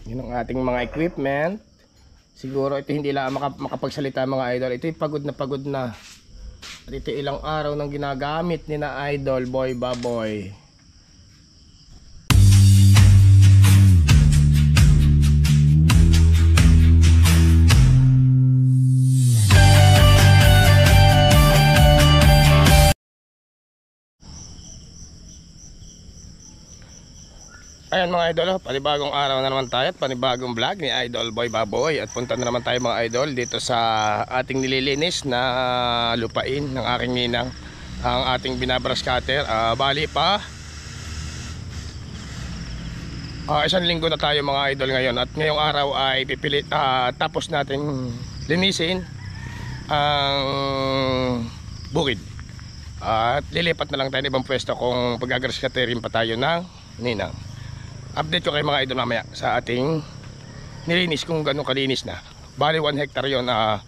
Yun ang ating mga equipment. Siguro ito hindi lang makapagsalita mga idol. Ito'y pagod na. At ito ilang araw nang ginagamit ni na Idol Boy Baboy. Ayan mga idol, panibagong araw na naman tayo at panibagong vlog ni Idol Boy Baboy. At punta na naman tayo mga idol dito sa ating nililinis na lupain ng aking ninang, ang ating binabrush cutter. Bali pa isang linggo na tayo mga idol ngayon. At ngayong araw ay pipilit tapos natin linisin ang bukid. At lilipat na lang tayo ng ibang pwesto kung pag-brush cutterin pa tayo ng ninang. Update ko kayo mga idol mamaya sa ating nilinis kung gano'ng kalinis na. Bali 1 hectare yun, 5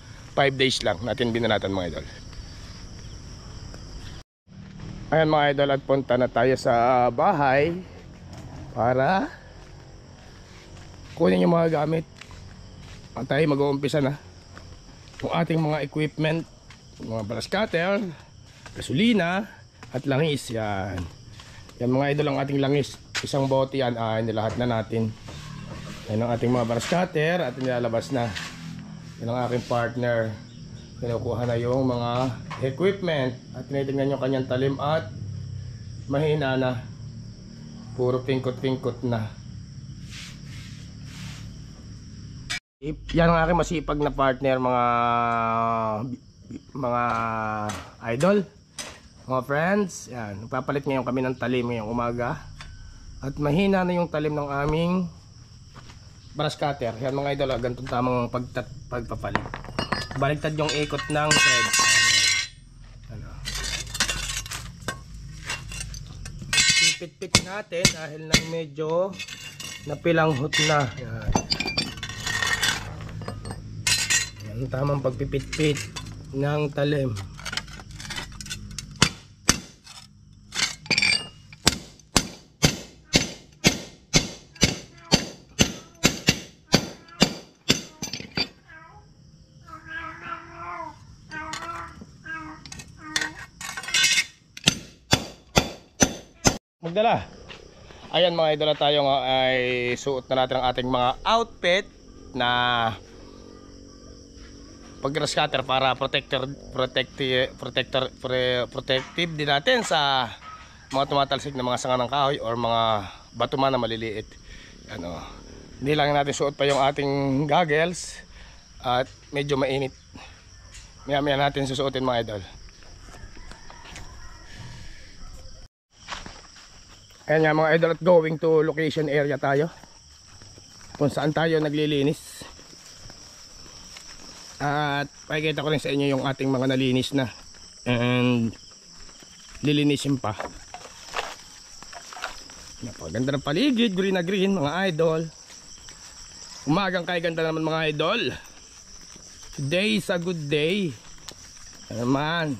days lang natin binanatan mga idol. Ayan mga idol, at punta na tayo sa bahay para kunin yung mga gamit. At tayo mag-uumpisa na yung ating mga equipment, mga brush cutter, gasolina at langis. Yan mga idol ang ating langis. Isang bote yan, nilahat na natin. Yan ang ating mga brush cutter at nilalabas na. Yan ang aking partner. Kinukuha na yung mga equipment at tinitingnan yung kanyang talim at mahina na. Puro pingkot-pingkot na. Yan ang aking masipag na partner mga idol, mga friends. Yan, nagpapalit ngayon kami ng talim ngayong umaga. At mahina na yung talim ng aming brush cutter. Yan mga idol, ganitong tamang pagpapalit. Baliktad yung ikot ng thread. Pipit-pit natin dahil nang medyo napilanghot na. Yan tamang pagpipit-pit ng talim. Magdala. Ayan mga idol, tayo nga ay suot na natin ang ating mga outfit na pag-brush cutter para protective din natin sa mga tumatalsik na mga sanga ng kahoy or mga bato man na maliliit. Hindi lang natin suot pa yung ating goggles at medyo mainit. Maya natin susuotin mga idol. Ayan nga mga idol, at going to location area tayo kung saan tayo naglilinis. At pakikita ko rin sa inyo yung ating mga nalinis na and lilinisin pa. Napaganda ng paligid, green na green mga idol. Umagang kay ganda naman mga idol. Today is a good day. Naman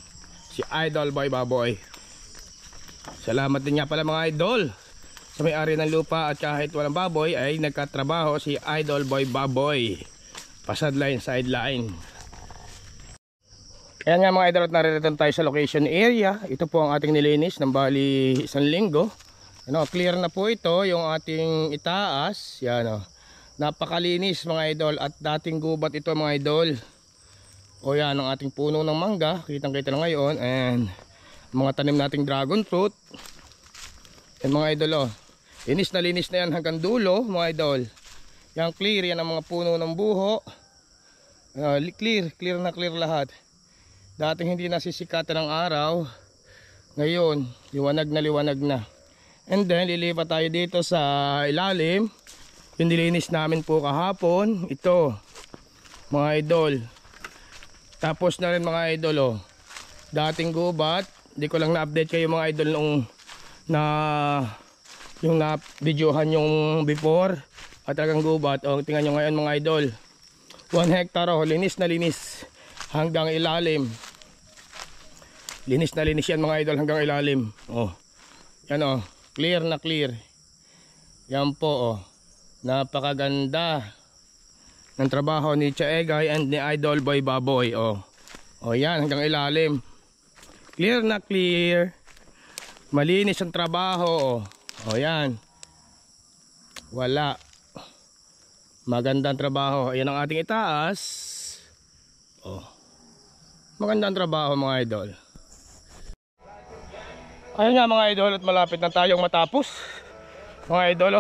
si Idol Boy Baboy. Salamat din nga pala mga idol sa may-ari ng lupa, at kahit walang baboy ay nagkatrabaho si Idol Boy Baboy. Pasadline, sideline. Kaya nga mga idol, at naririto tayo sa location area. Ito po ang ating nilinis ng bali 1 linggo. Clear na po ito yung ating itaas. Yan, napakalinis mga idol, at dating gubat ito mga idol. O yan ang ating puno ng mangga, kitang kita na ngayon, and mga tanim nating dragon fruit. Yan mga idol, linis na yan hanggang dulo mga idol. Yan clear, yan ang mga puno ng buho. Clear na lahat. Dating hindi nasisikatan ng araw, ngayon liwanag na. And then lilipat tayo dito sa ilalim. Yung nilinis namin po kahapon, ito mga idol. Tapos na rin mga idol, dating gubat. Hindi ko lang na-update kayo mga idol nung yung na-videohan yung before at talagang gubat. Tingnan nyo ngayon mga idol, 1 hectare, linis na linis hanggang ilalim. Linis na linis yan mga idol hanggang ilalim. Yan clear na clear. Yan po Napakaganda ng trabaho ni Chaegay and ni Idol Boy Baboy. O yan, hanggang ilalim. Clear na clear. Malinis ang trabaho. O yan. Wala. Magandang trabaho. Ayan ang ating itaas. Magandang trabaho mga idol. Ayun nga mga idol, at malapit na tayong matapos mga idol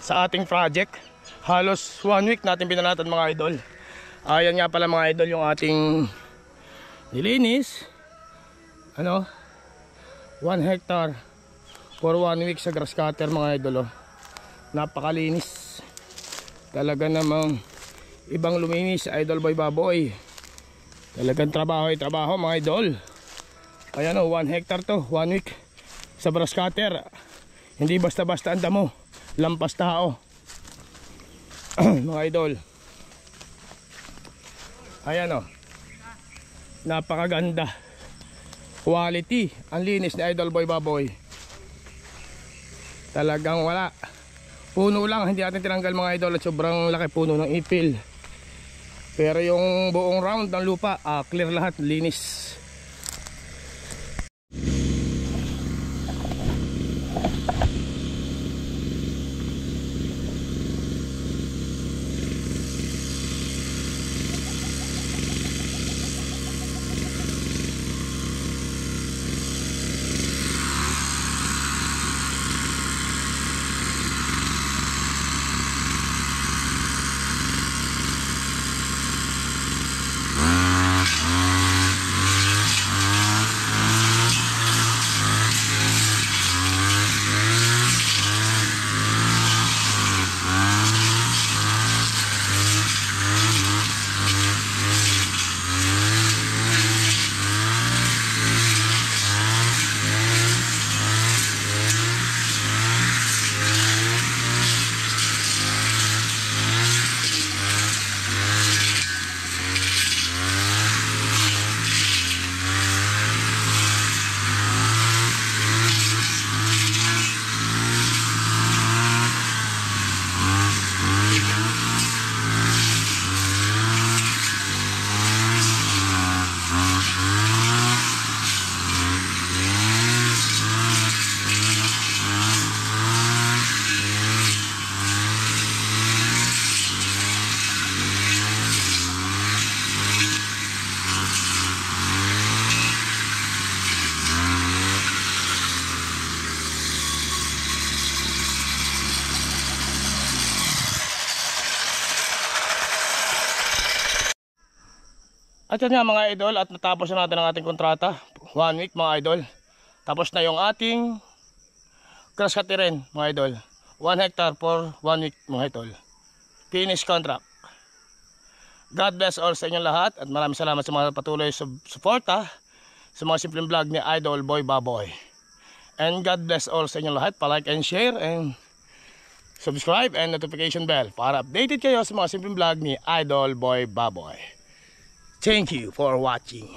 sa ating project. Halos 1 week natin binanatan mga idol. Ayan nga pala mga idol yung ating nilinis. 1 hectare for 1 week sa grass cutter mga idol. Napakalinis. Talaga namang ibang luminis Idol Boy Baboy. Talagang trabaho mga idol. Ayan 1 hectare to, 1 week sa grass cutter. Hindi basta-basta ang damo, lampas tao. Mga idol. Ayan napakaganda. Quality, ang linis ni Idol Boy Baboy. Talagang wala. Puno lang, hindi natin tinanggal mga idol, at sobrang laki puno ng ipil. Pero yung buong round ng lupa, clear lahat, linis. At yan nga mga idol, at natapos na natin ang ating kontrata. 1 week mga idol. Tapos na yung ating grass cutter rin mga idol. 1 hectare for 1 week mga idol. Finish contract. God bless all sa inyong lahat, at maraming salamat sa mga patuloy suporta sa mga simpleng vlog ni Idol Boy Baboy. And God bless all sa inyong lahat. Pa-like and share and subscribe and notification bell para updated kayo sa mga simpleng vlog ni Idol Boy Baboy. Thank you for watching.